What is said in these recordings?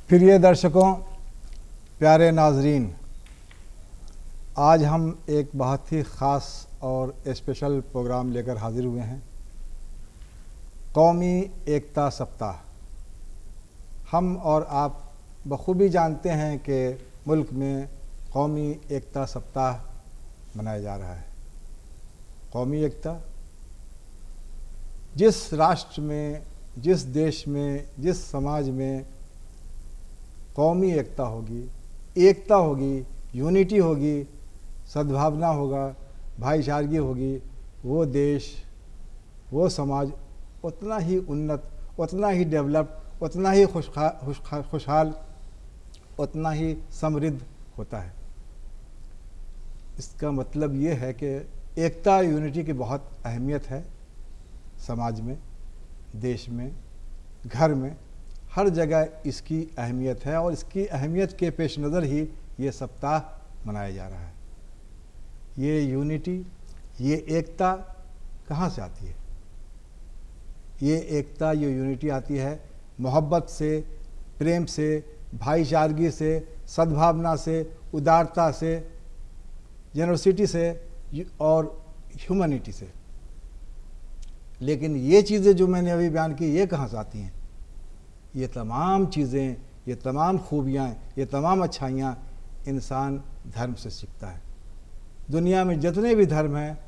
प्रिय दर्शकों, प्यारे नाजरीन, आज हम एक बहुत ही ख़ास और स्पेशल प्रोग्राम लेकर हाजिर हुए हैं। कौमी एकता सप्ताह। हम और आप बखूबी जानते हैं कि मुल्क में कौमी एकता सप्ताह मनाया जा रहा है। कौमी एकता, जिस राष्ट्र में, जिस देश में, जिस समाज में कौमी एकता होगी, यूनिटी होगी, सद्भावना होगा, भाईचारगी होगी, वो देश, वो समाज उतना ही उन्नत, उतना ही डेवलप, उतना ही खुशहाल, उतना ही समृद्ध होता है। इसका मतलब ये है कि एकता, यूनिटी की बहुत अहमियत है समाज में, देश में, घर में, हर जगह इसकी अहमियत है और इसकी अहमियत के पेश नज़र ही ये सप्ताह मनाया जा रहा है। ये यूनिटी, ये एकता कहाँ से आती है? ये एकता, ये यूनिटी आती है मोहब्बत से, प्रेम से, भाईचारगी से, सद्भावना से, उदारता से, जेनरसिटी से और ह्यूमैनिटी से। लेकिन ये चीज़ें जो मैंने अभी बयान की, ये कहाँ से आती हैं? ये तमाम चीज़ें, ये तमाम खूबियाँ, ये तमाम अच्छाइयाँ इंसान धर्म से सीखता है। दुनिया में जितने भी धर्म हैं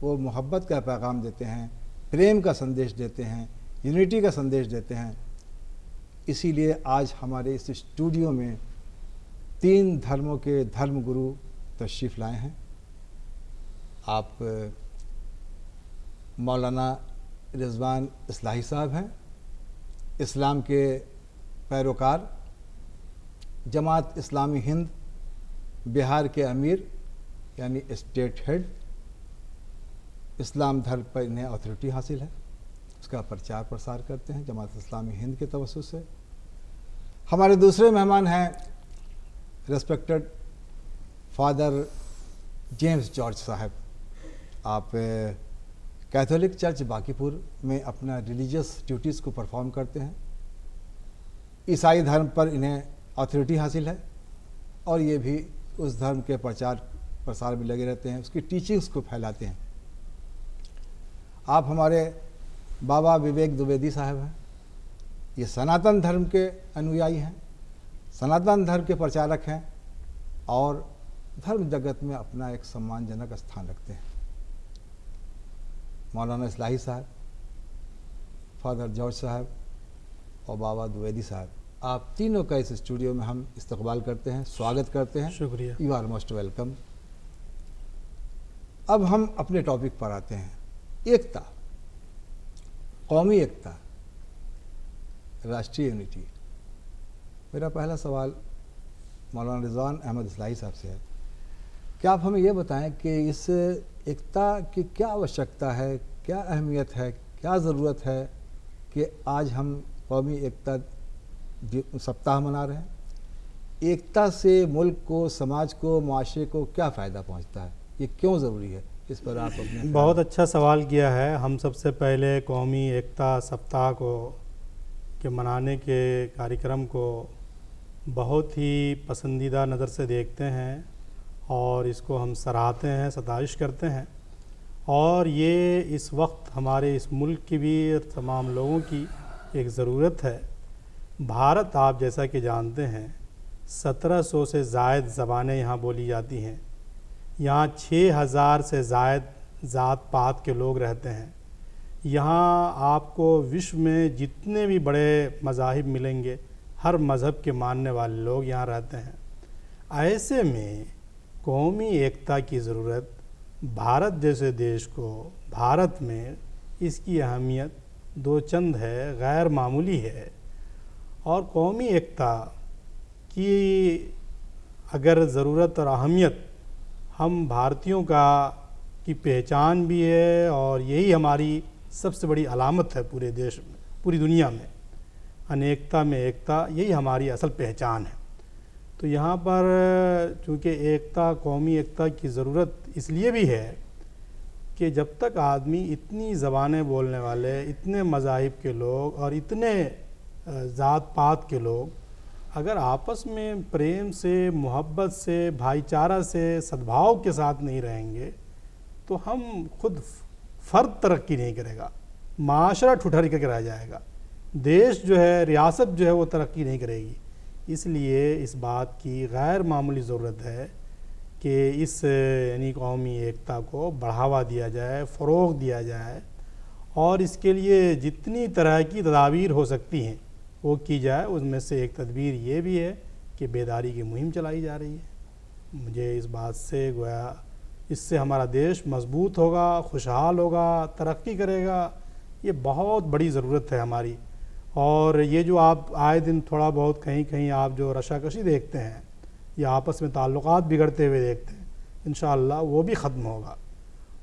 वो मोहब्बत का पैगाम देते हैं, प्रेम का संदेश देते हैं, यूनिटी का संदेश देते हैं। इसीलिए आज हमारे इस स्टूडियो में 3 धर्मों के धर्मगुरु तशरीफ़ लाए हैं। आप मौलाना रिजवान इस्लाही साहब हैं, इस्लाम के पैरोकार, जमात इस्लामी हिंद बिहार के अमीर यानी स्टेट हेड। इस्लाम धर्म पर इन्हें अथॉरिटी हासिल है, उसका प्रचार प्रसार करते हैं जमात इस्लामी हिंद के तवज्जुह से। हमारे दूसरे मेहमान हैं रेस्पेक्टेड फादर जेम्स जॉर्ज साहब। आप कैथोलिक चर्च बांकीपुर में अपना रिलीजियस ड्यूटीज़ को परफॉर्म करते हैं। ईसाई धर्म पर इन्हें अथॉरिटी हासिल है और ये भी उस धर्म के प्रचार प्रसार में लगे रहते हैं, उसकी टीचिंग्स को फैलाते हैं। आप हमारे बाबा विवेक द्विवेदी साहब हैं। ये सनातन धर्म के अनुयायी हैं, सनातन धर्म के प्रचारक हैं और धर्म जगत में अपना एक सम्मानजनक स्थान रखते हैं। मौलाना इस्लाही साहब, फादर जॉर्ज साहब और बाबा द्विवेदी साहब, आप तीनों का इस स्टूडियो में हम इस्तकबाल करते हैं, स्वागत करते हैं। शुक्रिया। You are most welcome. अब हम अपने टॉपिक पर आते हैं। एकता, कौमी एकता, राष्ट्रीय यूनिटी। मेरा पहला सवाल मौलाना रिजवान अहमद इस्लाही साहब से है। क्या आप हमें ये बताएं कि इस एकता की क्या आवश्यकता है, क्या अहमियत है, क्या ज़रूरत है कि आज हम कौमी एकता सप्ताह मना रहे हैं? एकता से मुल्क को, समाज को, माशरे को क्या फ़ायदा पहुंचता है? ये क्यों ज़रूरी है? इस पर आप अपने बहुत अच्छा सवाल किया है। हम सबसे पहले कौमी एकता सप्ताह को के मनाने के कार्यक्रम को बहुत ही पसंदीदा नज़र से देखते हैं और इसको हम सराहते हैं, सताइश करते हैं। और ये इस वक्त हमारे इस मुल्क की भी तमाम लोगों की एक ज़रूरत है। भारत, आप जैसा कि जानते हैं, 1700 से ज़ायद ज़बानें यहाँ बोली जाती हैं। यहाँ 6000 से ज़ायद ज़ात पात के लोग रहते हैं। यहाँ आपको विश्व में जितने भी बड़े मज़ाहिब मिलेंगे, हर मज़हब के मानने वाले लोग यहाँ रहते हैं। ऐसे में कौमी एकता की ज़रूरत भारत जैसे देश को, भारत में इसकी अहमियत दो चंद है, गैर मामूली है। और कौमी एकता की अगर ज़रूरत और अहमियत हम भारतीयों की पहचान भी है और यही हमारी सबसे बड़ी अलामत है पूरे देश में, पूरी दुनिया में। अनेकता में एकता, यही हमारी असल पहचान है। तो यहाँ पर चूँकि एकता, कौमी एकता की ज़रूरत इसलिए भी है कि जब तक आदमी इतनी ज़बानें बोलने वाले, इतने मज़ाहिब के लोग और इतने ज़ात पात के लोग अगर आपस में प्रेम से, मोहब्बत से, भाईचारा से, सद्भाव के साथ नहीं रहेंगे तो हम खुद फ़र्द तरक्की नहीं करेगा, माशरा ठुठरी करके रह जाएगा, देश जो है, रियासत जो है वो तरक्की नहीं करेगी। इसलिए इस बात की गैर मामूली ज़रूरत है कि इस यानी कौमी एकता को बढ़ावा दिया जाए, फ़रोग़ दिया जाए और इसके लिए जितनी तरह की तदाबीर हो सकती हैं वो की जाए। उसमें से एक तदबीर ये भी है कि बेदारी की मुहिम चलाई जा रही है। मुझे इस बात से गोया इससे हमारा देश मजबूत होगा, खुशहाल होगा, तरक्की करेगा, ये बहुत बड़ी ज़रूरत है हमारी। और ये जो आप आए दिन थोड़ा बहुत कहीं कहीं आप जो रशाकशी देखते हैं या आपस में ताल्लुकात बिगड़ते हुए देखते हैं, इंशाअल्लाह वो भी ख़त्म होगा।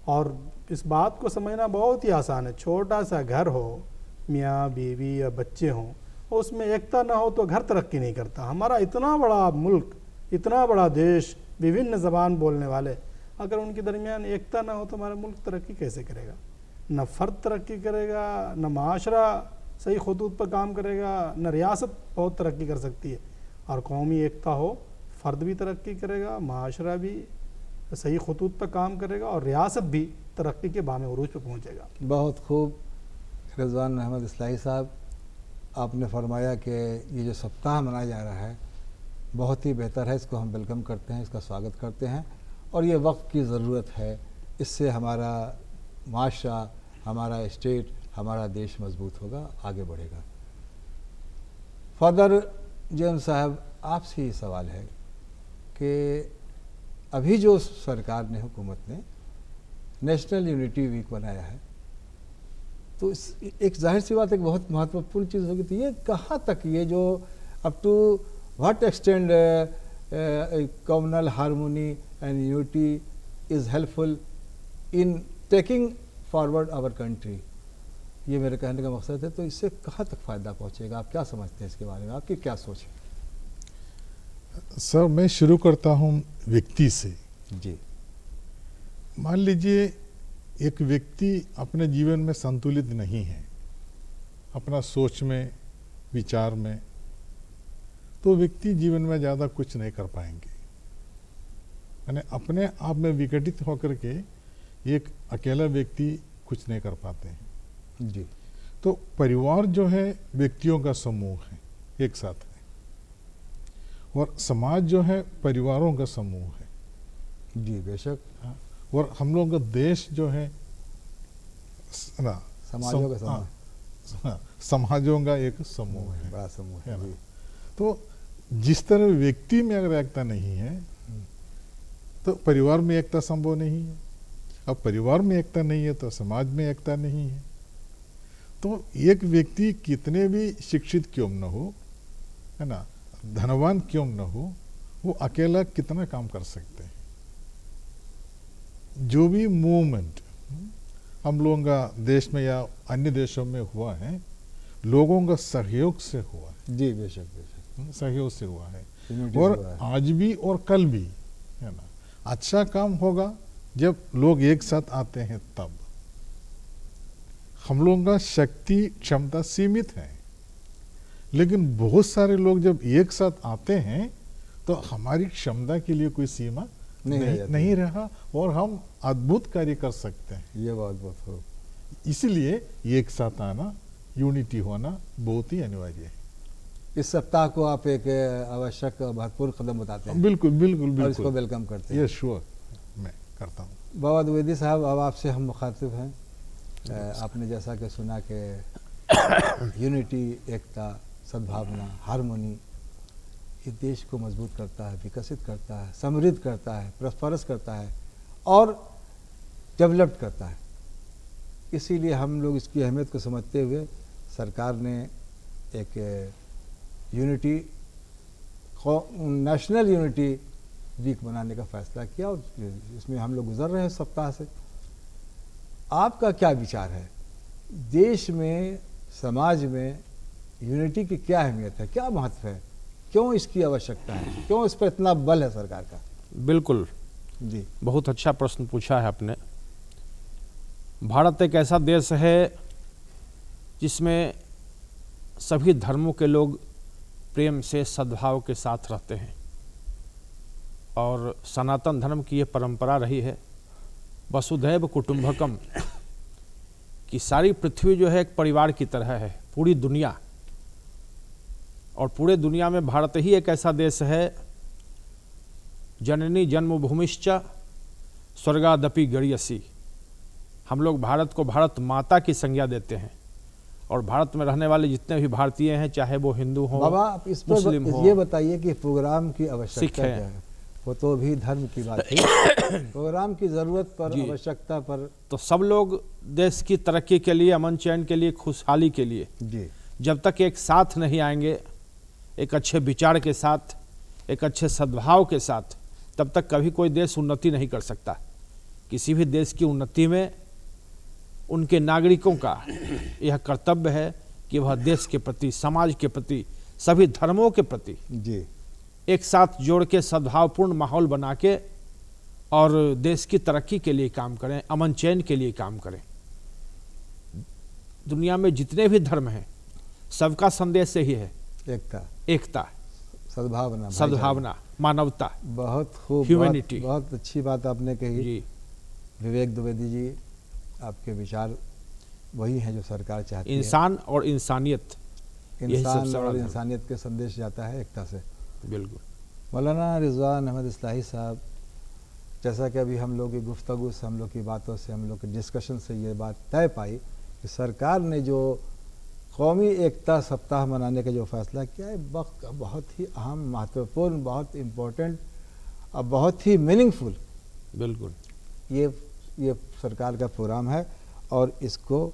और इस बात को समझना बहुत ही आसान है। छोटा सा घर हो, मियाँ बीवी या बच्चे हों, उसमें एकता ना हो तो घर तरक्की नहीं करता। हमारा इतना बड़ा मुल्क, इतना बड़ा देश, विभिन्न ज़बान बोलने वाले, अगर उनके दरमियान एकता ना हो तो हमारा मुल्क तरक्की कैसे करेगा? न फ़र्द तरक्की करेगा, न माशरा सही खतूत पर काम करेगा, न रियासत बहुत तरक्की कर सकती है। और कौमी एकता हो, फ़र्द भी तरक्की करेगा, माशरा भी सही खतूत पर काम करेगा और रियासत भी तरक्की के बामे उरूज पर पहुँचेगा। बहुत खूब रिजवान अहमद इस्लाही साहब, आपने फरमाया कि ये जो सप्ताह मनाया जा रहा है बहुत ही बेहतर है, इसको हम वेलकम करते हैं, इसका स्वागत करते हैं और ये वक्त की ज़रूरत है। इससे हमारा माशरा, हमारा स्टेट, हमारा देश मजबूत होगा, आगे बढ़ेगा। फादर जेम्स साहब, आपसे ये सवाल है कि अभी जो सरकार ने, हुकूमत ने नेशनल यूनिटी वीक बनाया है, तो एक जाहिर सी बात, एक बहुत महत्वपूर्ण चीज़ होगी, तो ये कहाँ तक, ये जो up to what extend communal harmony and unity is helpful in taking forward our country, ये मेरे कहने का मकसद है। तो इससे कहाँ तक फ़ायदा पहुँचेगा, आप क्या समझते हैं इसके बारे में, आपकी क्या सोच है? सर, मैं शुरू करता हूँ व्यक्ति से। जी। मान लीजिए एक व्यक्ति अपने जीवन में संतुलित नहीं है, अपना सोच में, विचार में, तो व्यक्ति जीवन में ज़्यादा कुछ नहीं कर पाएंगे। यानी अपने आप में विघटित होकर के एक अकेला व्यक्ति कुछ नहीं कर पाते हैं। जी। तो परिवार जो है व्यक्तियों का समूह है, एक साथ है, और समाज जो है परिवारों का समूह है। जी बेशक। और हम लोगों का देश जो है ना, समाजों का समूह, समाजों का एक समूह है, बड़ा समूह है। जी। तो जिस तरह व्यक्ति में अगर एकता नहीं है तो परिवार में एकता संभव नहीं है। अब परिवार में एकता नहीं है तो समाज में एकता नहीं है। तो एक व्यक्ति कितने भी शिक्षित क्यों न हो, है ना, धनवान क्यों न हो, वो अकेला कितना काम कर सकते हैं। जो भी मूवमेंट हम लोगों का देश में या अन्य देशों में हुआ है, लोगों का सहयोग से हुआ है। जी बेशक बेशक, सहयोग से हुआ है। Community और से हुआ है। आज भी और कल भी, है ना, अच्छा काम होगा जब लोग एक साथ आते हैं तब। हम लोगों का शक्ति क्षमता सीमित है, लेकिन बहुत सारे लोग जब एक साथ आते हैं तो हमारी क्षमता के लिए कोई सीमा नहीं रहा और हम अद्भुत कार्य कर सकते हैं। ये बहुत हो। इसलिए एक साथ आना, यूनिटी होना बहुत ही अनिवार्य है। इस सप्ताह को आप एक आवश्यक महत्वपूर्ण कदम बताते हैं। बिल्कुल बिल्कुल बिल्कुल, और इसको वेलकम करते हैं। ये श्योर मैं करता हूँ। बाबा द्विवेदी साहब, अब आपसे हम मुखातिब हैं। आपने जैसा कि सुना कि यूनिटी, एकता, सद्भावना, हारमोनी, ये देश को मजबूत करता है, विकसित करता है, समृद्ध करता है, प्रस्परस करता है और डेवलप्ड करता है। इसीलिए हम लोग इसकी अहमियत को समझते हुए सरकार ने एक यूनिटी, नेशनल यूनिटी वीक बनाने का फैसला किया और इसमें हम लोग गुजर रहे हैं सप्ताह से। आपका क्या विचार है, देश में, समाज में यूनिटी की क्या अहमियत है, क्या महत्व है, क्यों इसकी आवश्यकता है, क्यों इस पर इतना बल है सरकार का? बिल्कुल जी, बहुत अच्छा प्रश्न पूछा है आपने। भारत एक ऐसा देश है जिसमें सभी धर्मों के लोग प्रेम से सद्भाव के साथ रहते हैं। और सनातन धर्म की ये परंपरा रही है वसुधैव कुटुंबकम, कि सारी पृथ्वी जो है एक परिवार की तरह है, पूरी दुनिया। और पूरे दुनिया में भारत ही एक ऐसा देश है, जननी जन्मभूमिश्च स्वर्गादपि गरीयसी। हम लोग भारत को भारत माता की संज्ञा देते हैं, और भारत में रहने वाले जितने भी भारतीय हैं, चाहे वो हिंदू हो, बाबा आप इस मुस्लिम पर हो, ये बताइए कि प्रोग्राम की सिख आवश्यकता है। क्या है? वो तो भी धर्म की बात है। प्रोग्राम की जरूरत पर, जी। आवश्यकता पर, तो सब लोग देश की तरक्की के लिए, अमन चैन के लिए, खुशहाली के लिए जी जब तक एक साथ नहीं आएंगे, एक अच्छे विचार के साथ, एक अच्छे सद्भाव के साथ, तब तक कभी कोई देश उन्नति नहीं कर सकता। किसी भी देश की उन्नति में उनके नागरिकों का यह कर्तव्य है कि वह देश के प्रति, समाज के प्रति, सभी धर्मों के प्रति जी एक साथ जोड़ के सद्भावपूर्ण माहौल बना के और देश की तरक्की के लिए काम करें, अमन चैन के लिए काम करें। दुनिया में जितने भी धर्म हैं, सबका संदेश यही है, एकता, एकता, सद्भावना, सद्भावना, मानवता, बहुत खूब, Humanity। बहुत अच्छी बात आपने कही। जी विवेक द्विवेदी जी, आपके विचार वही हैं जो सरकार चाहती है। इंसान और इंसानियत, यही इंसान सबसे बड़ा और धर्म। इंसानियत के संदेश जाता है एकता से। बिल्कुल। मौलाना रिजवान अहमद इस्लाही साहब, जैसा कि अभी हम लोग की गुफ्तगू से, हम लोग की बातों से, हम लोग के डिस्कशन से ये बात तय पाई कि सरकार ने जो कौमी एकता सप्ताह मनाने का जो फैसला किया है, बहुत ही अहम, महत्वपूर्ण, बहुत इम्पोर्टेंट और बहुत ही मीनिंगफुल बिल्कुल। ये सरकार का प्रोग्राम है। और इसको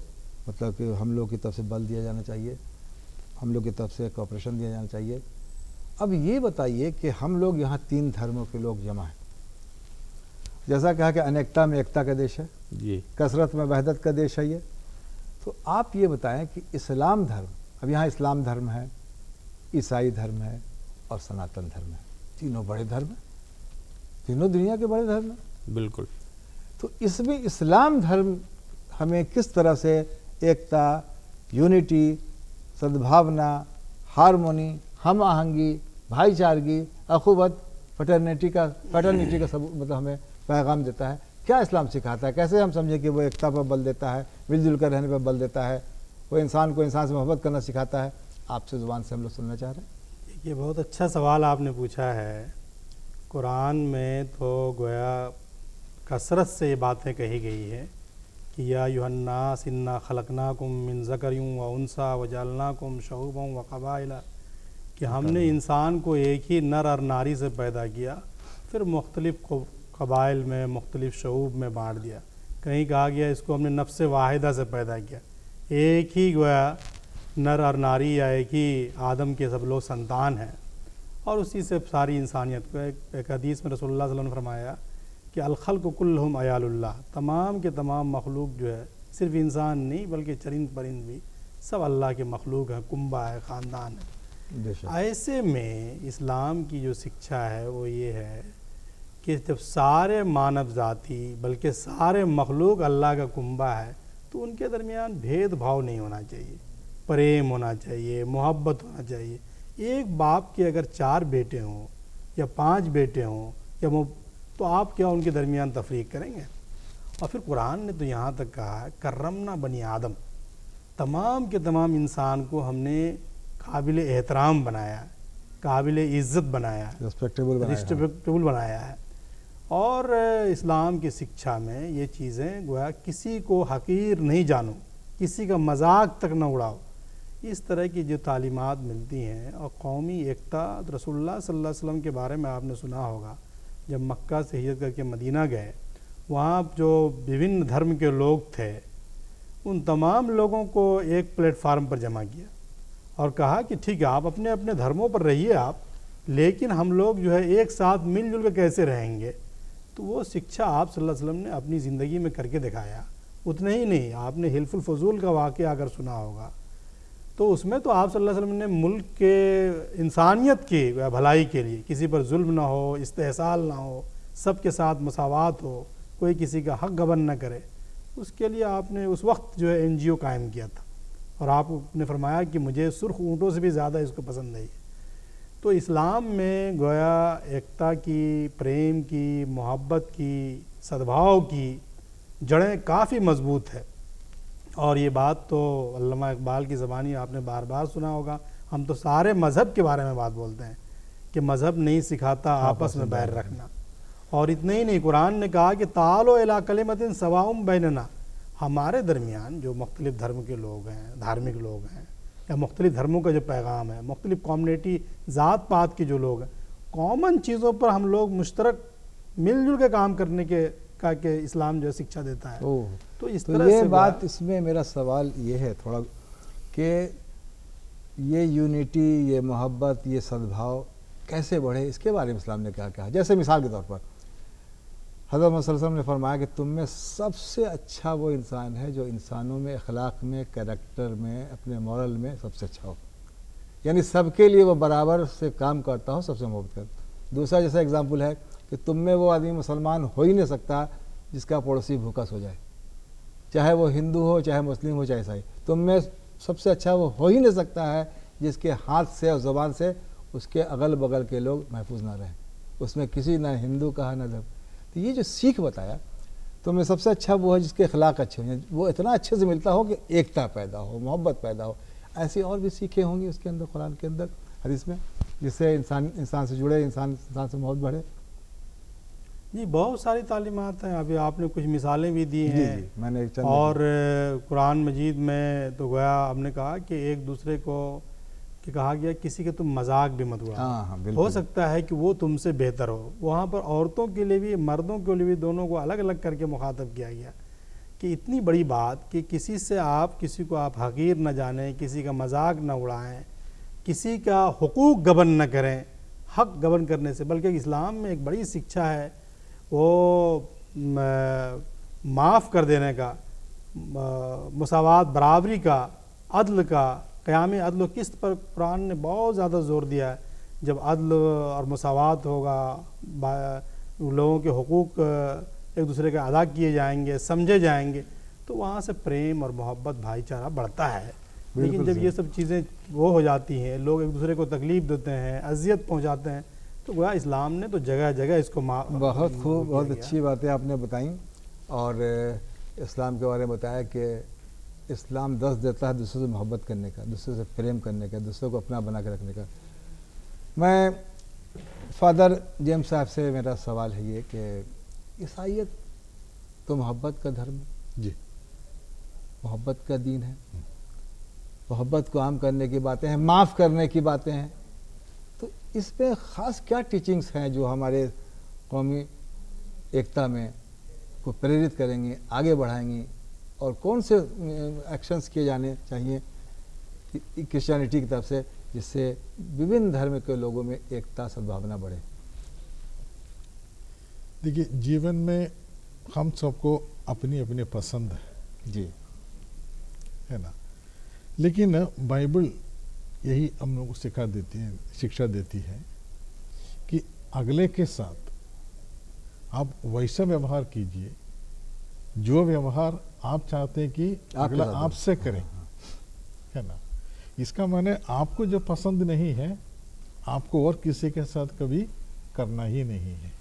मतलब कि हम लोग की तरफ से बल दिया जाना चाहिए, हम लोग की तरफ से कोऑपरेशन दिया जाना चाहिए। अब ये बताइए कि हम लोग यहाँ 3 धर्मों के लोग जमा हैं, जैसा कहा कि अनेकता में एकता का देश है, जी कसरत में वहदत का देश है ये। तो आप ये बताएं कि इस्लाम धर्म, अब यहाँ इस्लाम धर्म है, ईसाई धर्म है और सनातन धर्म है, तीनों बड़े धर्म हैं, तीनों दुनिया के बड़े धर्म हैं। बिल्कुल। तो इसमें इस्लाम धर्म हमें किस तरह से एकता, यूनिटी, सद्भावना, हारमोनी, हम आहंगी, भाईचारगी, अखुवत, फटर्निटी का सब मतलब हमें पैगाम देता है? क्या इस्लाम सिखाता है? कैसे हम समझें कि वो एकता पर बल देता है, मिलजुल कर रहने पर बल देता है, वो इंसान को इंसान से मोहब्बत करना सिखाता है? आपसे ज़ुबान से हम लोग सुनना चाह रहे हैं। देखिए, बहुत अच्छा सवाल आपने पूछा है। कुरान में तो गोया कसरत से ये बातें कही गई है कि या युहन्नास इन्ना खलकनाकुम मिन ज़करिन व उन्सा व जअलनाकुम शऊबन व क़बाइला, कि हमने इंसान को एक ही नर और नारी से पैदा किया, फिर मुख्तलिफ़ क़बाइल में, मुख्तलिफ़ शऊब में बांट दिया। कहीं कहा गया इसको हमने नफ्स वाहिदा से पैदा किया, एक ही गोया नर और नारी या एक ही आदम के सब लोग संतान हैं, और उसी से सारी इंसानियत को। एक हदीस में रसूलुल्लाह सल्लल्लाहु अलैहि वसल्लम ने फरमाया कि अलखल्क़ु कुल्लुहुम अयालुल्लाह, तमाम के तमाम मखलूक जो है, सिर्फ इंसान नहीं बल्कि चरिंद परिंद भी सब अल्लाह के मखलूक हैं, कुंबा है, ख़ानदान है। ऐसे में इस्लाम की जो शिक्षा है वो ये है कि जब सारे मानव जाति बल्कि सारे मखलूक अल्लाह का कुंबा है, तो उनके दरमियान भेदभाव नहीं होना चाहिए, प्रेम होना चाहिए, मोहब्बत होना चाहिए। एक बाप के अगर 4 बेटे हों या 5 बेटे हों या तो आप क्या उनके दरमियान तफरीक करेंगे? और फिर कुरान ने तो यहाँ तक कहा है कर्रमना बनी आदम, तमाम के तमाम इंसान को हमने काबिल एहतराम बनाया, काबिल इज़्ज़त बनाया, रिस्पेक्टेबल बनाया है। और इस्लाम की शिक्षा में ये चीज़ें गोया किसी को हकीर नहीं जानो, किसी का मजाक तक न उड़ाओ, इस तरह की जो तालीमात मिलती हैं। और कौमी एकता, रसूलुल्लाह सल्लल्लाहु अलैहि वसल्लम के बारे में आपने सुना होगा, जब मक्का से हिजरत करके मदीना गए, वहाँ जो विभिन्न धर्म के लोग थे, उन तमाम लोगों को एक प्लेटफार्म पर जमा किया और कहा कि ठीक है, आप अपने अपने धर्मों पर रहिए आप, लेकिन हम लोग जो है एक साथ मिलजुल कर कैसे रहेंगे। तो वो शिक्षा आप सल्लल्लाहु अलैहि वसल्लम ने अपनी ज़िंदगी में करके दिखाया। उतना ही नहीं, आपने हिल्फुल फजूल का वाक़या अगर सुना होगा, तो उसमें तो आप सल्लल्लाहु अलैहि वसल्लम ने मुल्क के इंसानियत की भलाई के लिए, किसी पर जुल्म ना हो, इस्तेहसाल ना हो, सबके साथ मसावात हो, कोई किसी का हक गबन न करे, उसके लिए आपने उस वक्त जो है NGO कायम किया था। और आपने फरमाया कि मुझे सुर्ख ऊँटों से भी ज़्यादा इसको पसंद है। तो इस्लाम में गोया एकता की, प्रेम की, मोहब्बत की, सद्भाव की जड़ें काफ़ी मजबूत है। और ये बात तो अल्लामा इकबाल की ज़बानी आपने बार बार सुना होगा। हम तो सारे मज़हब के बारे में बात बोलते हैं कि मज़हब नहीं सिखाता आपस में बैर रखना। और इतना ही नहीं, कुरान ने कहा कि तालो इला कलिमतिन सवाउम बैनना, हमारे दरमियान जो मुख्तलिफ़ धर्म के लोग हैं, धार्मिक लोग हैं, या मुख्तलिफ़ धर्मों का जो पैगाम है, मुख्तलिफ़ कम्युनिटी ज़ात पात के जो लोग हैं, कॉमन चीज़ों पर हम लोग मुश्तरक मिलजुल के काम करने के इस्लाम जो शिक्षा देता है। ओह, तो इस तो तरह ये से बात, इसमें मेरा सवाल ये है थोड़ा कि ये यूनिटी, ये मोहब्बत, ये सद्भाव कैसे बढ़े, इसके बारे में इस्लाम ने क्या कहा। जैसे मिसाल के तौर पर हज़रत मोहम्मद सल्लल्लाहु अलैहि वसल्लम ने फरमाया कि तुम में सबसे अच्छा वो इंसान है जो इंसानों में, अखलाक में, कैरेक्टर में, अपने मॉरल में सबसे अच्छा हो, यानी सबके लिए वो बराबर से काम करता हो, सबसे मोहब्बत कर। दूसरा जैसा एग्जाम्पल है कि तुम में वो आदमी मुसलमान हो ही नहीं सकता जिसका पड़ोसी भूखा सो जाए, चाहे वो हिंदू हो, चाहे मुस्लिम हो, चाहे ईसाई। तुम में सबसे अच्छा वो हो ही नहीं सकता है जिसके हाथ से और ज़ुबान से उसके अगल बगल के लोग महफूज ना रहें, उसमें किसी ना हिंदू कहा ना धर्म। तो ये जो सीख बताया, तो में सबसे अच्छा वो है जिसके अखलाक अच्छे हों, वो इतना अच्छे से मिलता हो कि एकता पैदा हो, मोहब्बत पैदा हो। ऐसी और भी सीखें होंगी उसके अंदर, कुरान के अंदर, हदीस में, जिससे इंसान से जुड़े, इंसान से मोहब्बत बढ़े। जी, बहुत सारी तालीमात हैं। अभी आपने कुछ मिसालें भी दी जी, हैं। जी, मैंने चंद और कुरान मजीद में तो गोया हमने कहा कि एक दूसरे को कि कहा गया किसी के तुम मजाक भी मत उड़ाओ। हाँ, हो बिल्कुल। सकता है कि वो तुमसे बेहतर हो। वहाँ पर औरतों के लिए भी, मर्दों के लिए भी, दोनों को अलग अलग करके मुखातब किया गया कि इतनी बड़ी बात कि किसी से आप, किसी को आप हकीर न जानें, किसी का मजाक न उड़ाएं, किसी का हुकूक गबन न करें, हक गबन करने से, बल्कि इस्लाम में एक बड़ी शिक्षा है वो माफ़ कर देने का, मुसावात, बराबरी का, अदल का, क़याम अदल व किस्त पर कुरान ने बहुत ज़्यादा ज़ोर दिया है। जब अदल और मुसावात होगा, लोगों के हुकूक एक दूसरे के अदा किए जाएंगे, समझे जाएंगे, तो वहाँ से प्रेम और मोहब्बत, भाईचारा बढ़ता है। लेकिन जब ये सब चीज़ें वो हो जाती हैं, लोग एक दूसरे को तकलीफ़ देते हैं, अजियत पहुँचाते हैं, तो गोया इस्लाम ने तो जगह जगह इसको बहुत खूब, बहुत अच्छी बातें आपने बताई। और इस्लाम के बारे में बताया कि इस्लाम 10 देता है दूसरे से मोहब्बत करने का, दूसरे से प्रेम करने का, दूसरे को अपना बना के रखने का। मैं फादर जेम्स साहब से मेरा सवाल है ये कि ईसाईयत तो मोहब्बत का धर्म है जी, मोहब्बत का दीन है, मोहब्बत को आम करने की बातें हैं, माफ़ करने की बातें हैं, तो इसमें ख़ास क्या टीचिंग्स हैं जो हमारे कौमी एकता में को प्रेरित करेंगी, आगे बढ़ाएंगी, और कौन से एक्शंस किए जाने चाहिए क्रिश्चियनिटी की तरफ से जिससे विभिन्न धर्म के लोगों में एकता, सद्भावना बढ़े? देखिए, जीवन में हम सबको अपनी अपनी पसंद जी, है ना, लेकिन बाइबल यही हम लोग को शिक्षा देती है कि अगले के साथ आप वैसा व्यवहार कीजिए जो व्यवहार आप चाहते हैं कि अगला आपसे करे, है ना। इसका माने आपको जो पसंद नहीं है आपको और किसी के साथ कभी करना ही नहीं है।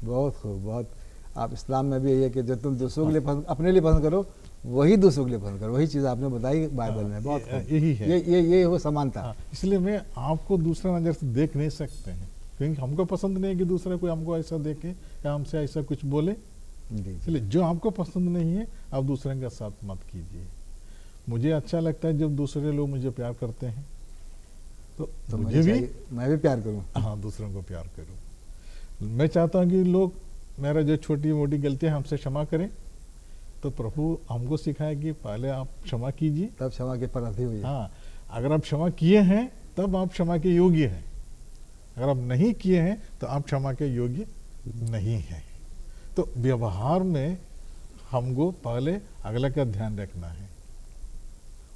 बहुत खूब, बहुत। आप इस्लाम में भी यही है कि जो तुम दूसरों के लिए पसंद, अपने लिए पसंद करो, वही दूसरों के लिए पसंद करो, वही चीज़ आपने बताई बाइबल में। बहुत यही है, ये वो समानता। इसलिए मैं आपको दूसरा नज़र से देख नहीं सकते हैं, क्योंकि हमको पसंद नहीं है कि दूसरा कोई हमको ऐसा देखे या हमसे ऐसा कुछ बोले। इसलिए जो आपको पसंद नहीं है आप दूसरे के साथ मत कीजिए। मुझे अच्छा लगता है जब दूसरे लोग मुझे प्यार करते हैं, तो मुझे भी, मैं भी प्यार करूं। हाँ, दूसरों को प्यार करूं। मैं चाहता हूँ कि लोग मेरा जो छोटी मोटी गलतियाँ हमसे क्षमा करें, तो प्रभु हमको सिखाए कि पहले आप क्षमा कीजिए, तब क्षमा के प्रार्थी हुई। हाँ, अगर आप क्षमा किए हैं तब आप क्षमा के योग्य हैं, अगर आप नहीं किए हैं तो आप क्षमा के योग्य नहीं हैं। तो व्यवहार में हमको पहले अगले का ध्यान रखना है,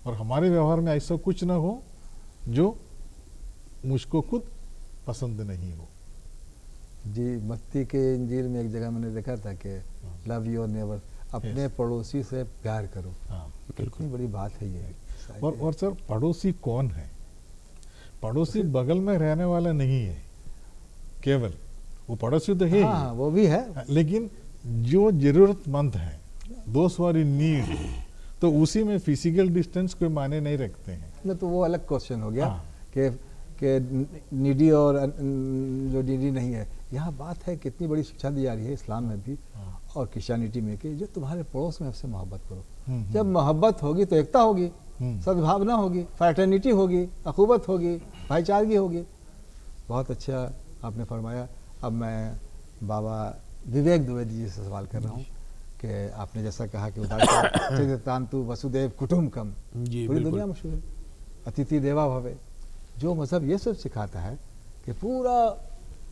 और हमारे व्यवहार में ऐसा कुछ ना हो जो मुझको खुद पसंद नहीं हो। जी, मत्ती के इंजील में एक जगह मैंने देखा था कि लव योर नेबर, अपने पड़ोसी से प्यार करो। हाँ, कितनी बड़ी बात है ये। और सर, पड़ोसी कौन है? पड़ोसी बगल में रहने वाला नहीं है केवल, वो पड़ोसी तो है हाँ, वो भी है। लेकिन जो जरूरतमंद है, दोस्त वाली नीड, तो उसी में फिजिकल डिस्टेंस कोई मायने नहीं रखते हैं। नहीं तो वो अलग क्वेश्चन हो गया हाँ। कि नीडी और जो नीडी नहीं है। यहाँ बात है कितनी बड़ी शिक्षा दी जा रही है इस्लाम में भी और क्रिश्चियनिटी में कि जो तुम्हारे पड़ोस में उससे मोहब्बत करो। जब मोहब्बत होगी तो एकता होगी, सद्भावना होगी, फ्रैटर्निटी होगी, अखुबत होगी, भाईचारगी होगी। बहुत अच्छा आपने फरमाया। अब मैं बाबा विवेक द्विवेदी जी से सवाल कर रहा हूँ कि आपने जैसा कहा कि उदारतांतु वसुदेव कुटुम्बकम, जी, पूरी बिल्कुल। दुनिया मशहूर है, अतिथि देवा भवे। जो मजहब ये सब सिखाता है कि पूरा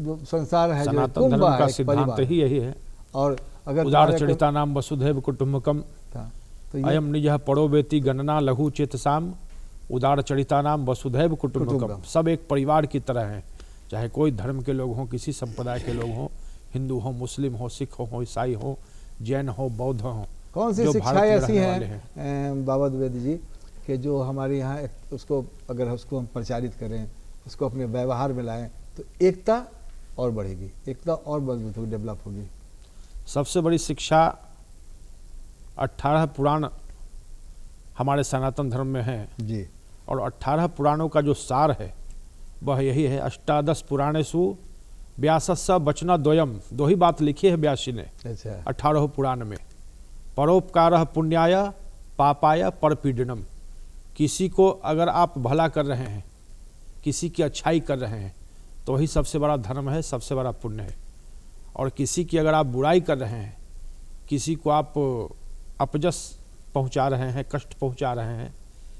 जो संसार है, जो सनातन कुंभ धर्म है, का एक सिद्धांत परिवार ही यही है। और अगर उदार तुम्हारे चरिता नाम वसुधैव कुटुम्बकम था तो ये अयम निज पड़ो बेती गणना लघु चेतसाम उदार चरिता नाम वसुधैव कुटुम्बकम। कुटुम्बकम। सब एक परिवार की तरह हैं, चाहे कोई धर्म के लोग हों, किसी संप्रदाय के लोग हों, हिंदू हो, मुस्लिम हो, सिख हो, ईसाई हो, जैन हो, बौद्ध हो। कौन सी जो शिक्षाएं भारत में ऐसी रहने वाले हैं बाबा द्विवेदी जी कि जो हमारे यहाँ उसको अगर उसको हम प्रचारित करें, उसको अपने व्यवहार में लाएं तो एकता और बढ़ेगी, एकता और मजबूत होगी, डेवलप होगी। सबसे बड़ी शिक्षा 18 पुराण हमारे सनातन धर्म में है जी। और 18 पुराणों का जो सार है वह यही है। अष्टादश पुराणेषु व्यासस्स वचना द्वयम, दो ही बात लिखी है व्यासी ने अच्छा। 18 पुराण में। परोपकार पुण्याय पापाय परपीडनम। किसी को अगर आप भला कर रहे हैं, किसी की अच्छाई कर रहे हैं तो वही सबसे बड़ा धर्म है, सबसे बड़ा पुण्य है। और किसी की अगर आप बुराई कर रहे हैं, किसी को आप अपजस पहुंचा रहे हैं, कष्ट पहुंचा रहे हैं,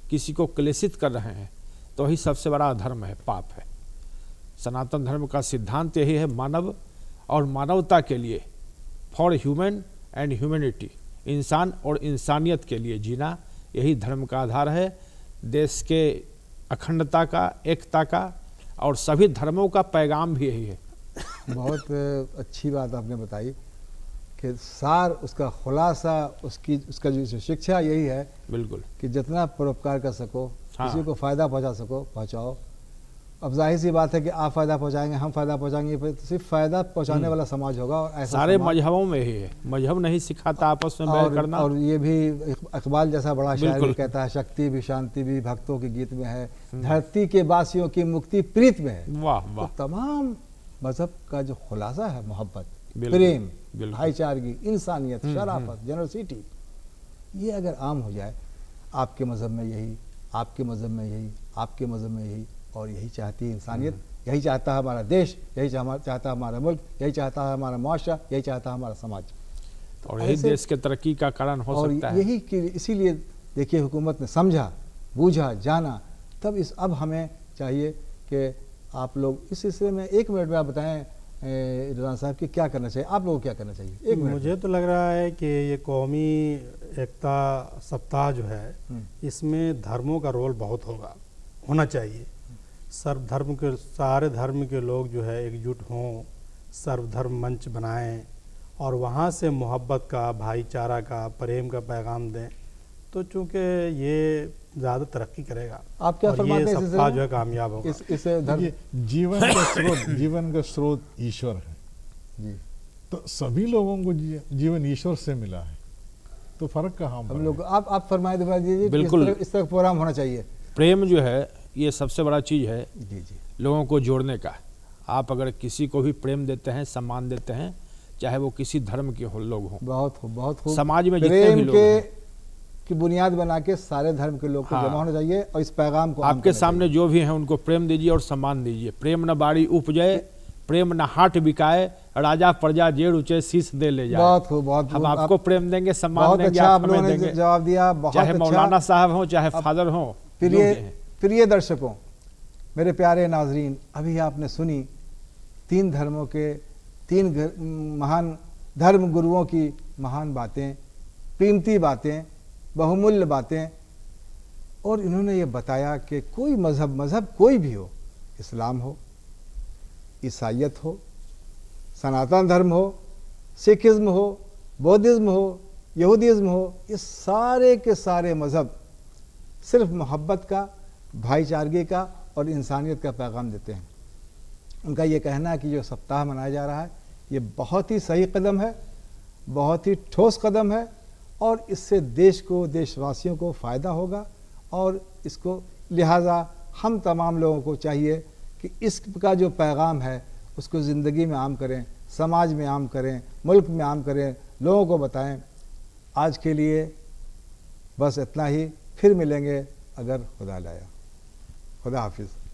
किसी को क्लेशित कर रहे हैं तो वही सबसे बड़ा धर्म है, पाप है। सनातन धर्म का सिद्धांत यही है, मानव और मानवता के लिए, फॉर ह्यूमन एंड ह्यूमैनिटी, इंसान और इंसानियत के लिए जीना, यही धर्म का आधार है। देश के अखंडता का, एकता का और सभी धर्मों का पैगाम भी यही है। बहुत अच्छी बात आपने बताई कि सार, उसका खुलासा, उसका जो शिक्षा यही है बिल्कुल कि जितना परोपकार कर सको, हाँ। किसी को फ़ायदा पहुंचा सको पहुंचाओ। अब जाहिर सी बात है कि आप फ़ायदा पहुंचाएंगे, हम फ़ायदा पहुंचाएंगे, तो सिर्फ फ़ायदा पहुंचाने वाला समाज होगा। और ऐसा सारे समाज- मजहबों में यही है। मजहब नहीं सिखाता आपस में बैर करना। और ये भी इकबाल जैसा बड़ा शायर बिल्कुल। भी कहता है, शक्ति भी शांति भी भक्तों के गीत में है, धरती के वासियों की मुक्ति प्रीत में है। वाह तो वाह, तमाम मजहब का जो खुलासा है, मोहब्बत, बिल्कुल, प्रेम, बिल्कुल। भाईचारगी, इंसानियत, शराफत, जनरसिटी, ये अगर आम हो जाए, आपके मजहब में यही, आपके मजहब में यही, आपके मजहब में यही, और यही चाहती है इंसानियत, यही चाहता है हमारा देश, यही चाहता है हमारा मुल्क, यही चाहता है हमारा मुआशरा, यही चाहता है हमारा समाज। और यही ऐसे- देश के तरक्की का कारण हो और सकता है। यही कि इसीलिए देखिए हुकूमत ने समझा, बूझा, जाना, तब अब हमें चाहिए कि आप लोग इस सिलसिले में 1 मिनट में आप बताएं रिजवान साहब कि क्या करना चाहिए, आप लोगों को क्या करना चाहिए 1 मिनट। मुझे तो लग रहा है कि ये कौमी एकता सप्ताह जो है, इसमें धर्मों का रोल बहुत होना चाहिए। सर्वधर्म के, सारे धर्म के लोग जो है एकजुट हों, सर्वधर्म मंच बनाएं और वहाँ से मोहब्बत का, भाईचारा का, प्रेम का पैगाम दें, तो चूँकि ये ज़्यादा तरक्की करेगा। आप क्या और फरमाते ये हैं इस सप्ताह सिलसिले जो है में? कामयाब होगा। इस धर्म ये जीवन का स्रोत ईश्वर है। जी, तो सभी लोगों को जीवन ईश्वर से मिला है, तो फर्क कहाँ हम पर लोग है? आप फरमाए दोबारा दीजिए, बिल्कुल। इस तरह प्रोग्राम होना चाहिए। प्रेम जो है ये सबसे बड़ा चीज़ है जी जी, लोगों को जोड़ने का। आप अगर किसी को भी प्रेम देते हैं, सम्मान देते हैं, चाहे वो किसी धर्म के हो लोग हों, बहुत खूब, बहुत खूब। समाज में जितने प्रेम भी लोग के हैं, की बुनियाद बना के सारे धर्म के लोग को हाँ। जमा होना चाहिए और इस पैगाम को आम आपके करना सामने चाहिए। जो भी हैं उनको प्रेम दीजिए और सम्मान दीजिए। प्रेम न बाड़ी उपजे, प्रेम न हाट बिकाए, राजा प्रजा जेड़ ऊंचे शीश दे ले जाए। बहुत खूब, बहुत हम खूब। आपको प्रेम देंगे, सम्मान बहुत देंगे, अच्छा आप आप लोगों हमें ने देंगे। जवाब दिया, बहुत चाहे अच्छा। मौलाना साहब हों, चाहे फादर हों, जो भी प्रिय हैं। प्रिय दर्शकों, मेरे प्यारे नाजरीन, अभी आपने सुनी 3 धर्मों के 3 महान धर्म गुरुओं की महान बातें, कीमती बातें, बहुमूल्य बातें, और इन्होंने ये बताया कि कोई मज़हब कोई भी हो, इस्लाम हो, ईसाइयत हो, सनातन धर्म हो, सिखिज़्म हो, बौद्धिज़्म हो, यहूदीज़्म हो, ये सारे के सारे मज़हब सिर्फ मोहब्बत का, भाईचारगी का और इंसानियत का पैगाम देते हैं। उनका ये कहना है कि जो सप्ताह मनाया जा रहा है ये बहुत ही सही कदम है, बहुत ही ठोस कदम है और इससे देश को, देशवासियों को फ़ायदा होगा और इसको लिहाजा हम तमाम लोगों को चाहिए कि इसका जो पैगाम है उसको ज़िंदगी में आम करें, समाज में आम करें, मुल्क में आम करें, लोगों को बताएं। आज के लिए बस इतना ही, फिर मिलेंगे अगर खुदा लाया। खुदा हाफिज़।